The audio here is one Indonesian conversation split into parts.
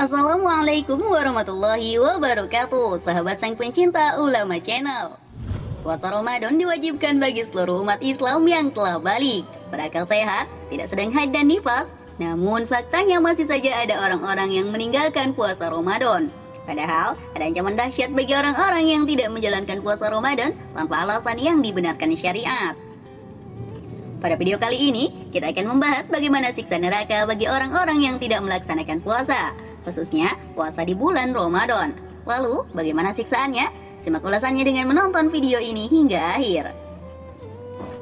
Assalamualaikum warahmatullahi wabarakatuh, sahabat sang pencinta ulama channel. Puasa Ramadan diwajibkan bagi seluruh umat Islam yang telah balik, berakal sehat, tidak sedang haid dan nifas. Namun faktanya masih saja ada orang-orang yang meninggalkan puasa Ramadan. Padahal ada ancaman dahsyat bagi orang-orang yang tidak menjalankan puasa Ramadan tanpa alasan yang dibenarkan syariat. Pada video kali ini, kita akan membahas bagaimana siksa neraka bagi orang-orang yang tidak melaksanakan puasa, khususnya puasa di bulan Ramadan. Lalu, bagaimana siksaannya? Simak ulasannya dengan menonton video ini hingga akhir.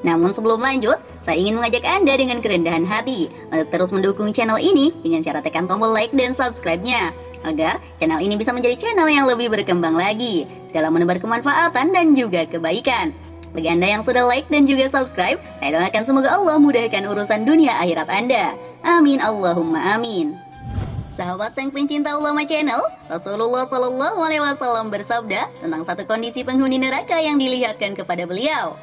Namun sebelum lanjut, saya ingin mengajak Anda dengan kerendahan hati untuk terus mendukung channel ini dengan cara tekan tombol like dan subscribe-nya, agar channel ini bisa menjadi channel yang lebih berkembang lagi dalam menebar kemanfaatan dan juga kebaikan. Bagi Anda yang sudah like dan juga subscribe, saya doakan semoga Allah mudahkan urusan dunia akhirat Anda. Amin Allahumma amin. Sahabat sang pencinta ulama channel, Rasulullah SAW bersabda tentang satu kondisi penghuni neraka yang dilihatkan kepada beliau.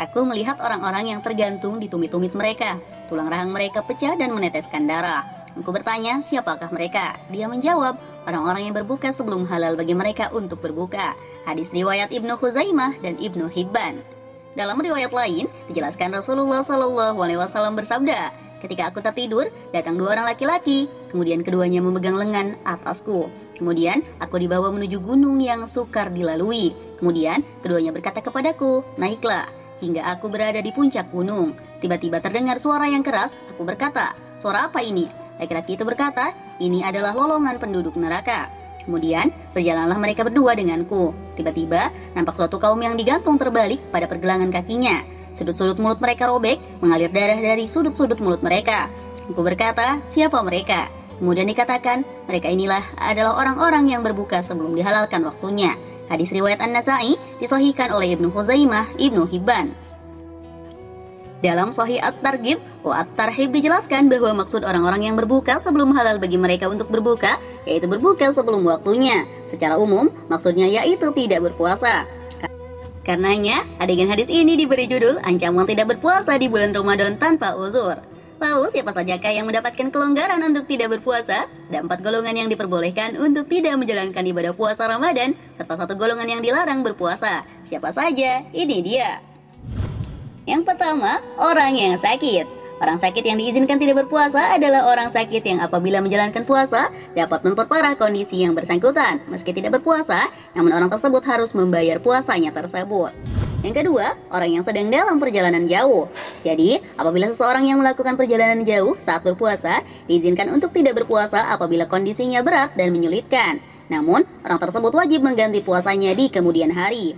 Aku melihat orang-orang yang tergantung di tumit-tumit mereka, tulang rahang mereka pecah dan meneteskan darah. Aku bertanya, siapakah mereka? Dia menjawab, orang-orang yang berbuka sebelum halal bagi mereka untuk berbuka. Hadis riwayat Ibnu Khuzaimah dan Ibnu Hibban. Dalam riwayat lain, dijelaskan Rasulullah SAW bersabda, ketika aku tertidur, datang dua orang laki-laki, kemudian keduanya memegang lengan atasku. Kemudian aku dibawa menuju gunung yang sukar dilalui. Kemudian keduanya berkata kepadaku, naiklah, hingga aku berada di puncak gunung. Tiba-tiba terdengar suara yang keras, aku berkata, suara apa ini? Laki-laki itu berkata, ini adalah lolongan penduduk neraka. Kemudian berjalanlah mereka berdua denganku. Tiba-tiba nampak suatu kaum yang digantung terbalik pada pergelangan kakinya. Sudut-sudut mulut mereka robek, mengalir darah dari sudut-sudut mulut mereka. Aku berkata, siapa mereka? Kemudian dikatakan, mereka inilah adalah orang-orang yang berbuka sebelum dihalalkan waktunya. Hadis riwayat An-Nasa'i disahihkan oleh Ibnu Khuzaimah, Ibnu Hibban. Dalam Sahih At-Targhib wa At-Tarhib dijelaskan bahwa maksud orang-orang yang berbuka sebelum halal bagi mereka untuk berbuka, yaitu berbuka sebelum waktunya. Secara umum, maksudnya yaitu tidak berpuasa. Karenanya, adegan hadis ini diberi judul ancaman tidak berpuasa di bulan Ramadan tanpa uzur. Lalu, siapa sajakah yang mendapatkan kelonggaran untuk tidak berpuasa? Ada 4 golongan yang diperbolehkan untuk tidak menjalankan ibadah puasa Ramadan, serta 1 golongan yang dilarang berpuasa. Siapa saja? Ini dia. Yang pertama, orang yang sakit. Orang sakit yang diizinkan tidak berpuasa adalah orang sakit yang apabila menjalankan puasa dapat memperparah kondisi yang bersangkutan. Meski tidak berpuasa, namun orang tersebut harus membayar puasanya tersebut. Yang kedua, orang yang sedang dalam perjalanan jauh. Jadi, apabila seseorang yang melakukan perjalanan jauh saat berpuasa, diizinkan untuk tidak berpuasa apabila kondisinya berat dan menyulitkan. Namun, orang tersebut wajib mengganti puasanya di kemudian hari.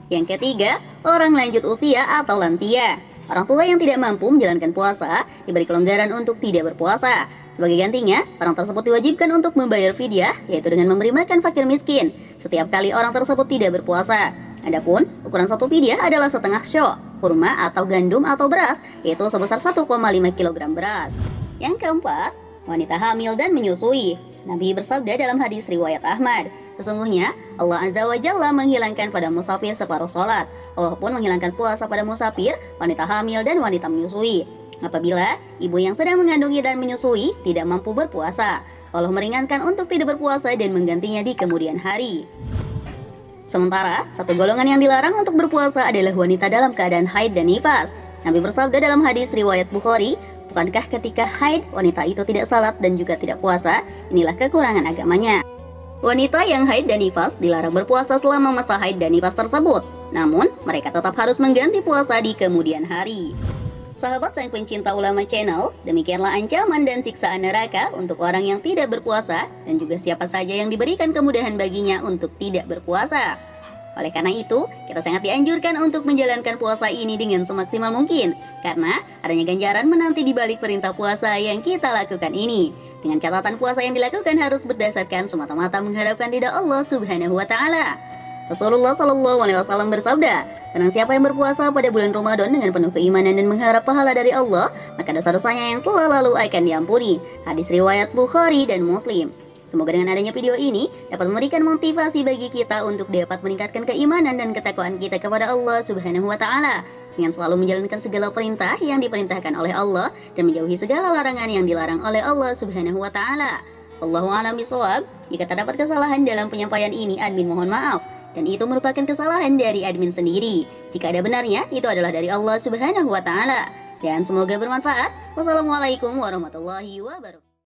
Yang ketiga, orang lanjut usia atau lansia. Orang tua yang tidak mampu menjalankan puasa diberi kelonggaran untuk tidak berpuasa. Sebagai gantinya, orang tersebut diwajibkan untuk membayar fidyah, yaitu dengan memberi makan fakir miskin setiap kali orang tersebut tidak berpuasa. Adapun ukuran satu fidyah adalah setengah syok, kurma atau gandum atau beras, yaitu sebesar 1,5 kg beras. Yang keempat, wanita hamil dan menyusui. Nabi bersabda dalam hadis riwayat Ahmad, sesungguhnya Allah Azza wa Jalla menghilangkan pada musafir separuh sholat. Allah pun menghilangkan puasa pada musafir, wanita hamil dan wanita menyusui. Apabila ibu yang sedang mengandungi dan menyusui tidak mampu berpuasa, Allah meringankan untuk tidak berpuasa dan menggantinya di kemudian hari. Sementara, 1 golongan yang dilarang untuk berpuasa adalah wanita dalam keadaan haid dan nifas. Nabi bersabda dalam hadis riwayat Bukhari, bukankah ketika haid wanita itu tidak salat dan juga tidak puasa? Inilah kekurangan agamanya. Wanita yang haid dan nifas dilarang berpuasa selama masa haid dan nifas tersebut. Namun, mereka tetap harus mengganti puasa di kemudian hari. Sahabat sang pencinta ulama channel, demikianlah ancaman dan siksaan neraka untuk orang yang tidak berpuasa dan juga siapa saja yang diberikan kemudahan baginya untuk tidak berpuasa. Oleh karena itu, kita sangat dianjurkan untuk menjalankan puasa ini dengan semaksimal mungkin, karena adanya ganjaran menanti di balik perintah puasa yang kita lakukan ini. Dengan catatan puasa yang dilakukan harus berdasarkan semata-mata mengharapkan ridha Allah Subhanahu wa Ta'ala. Rasulullah SAW bersabda, barang siapa yang berpuasa pada bulan Ramadan dengan penuh keimanan dan mengharap pahala dari Allah, maka dosa-dosanya yang telah lalu akan diampuni. Hadis riwayat Bukhari dan Muslim. Semoga dengan adanya video ini dapat memberikan motivasi bagi kita untuk dapat meningkatkan keimanan dan ketakwaan kita kepada Allah Subhanahu wa Ta'ala, dengan selalu menjalankan segala perintah yang diperintahkan oleh Allah dan menjauhi segala larangan yang dilarang oleh Allah Subhanahu wa Ta'ala. Wallahu a'lam bishawab. Jika terdapat kesalahan dalam penyampaian ini, admin mohon maaf. Dan itu merupakan kesalahan dari admin sendiri. Jika ada benarnya, itu adalah dari Allah Subhanahu wa Ta'ala. Dan semoga bermanfaat. Wassalamualaikum warahmatullahi wabarakatuh.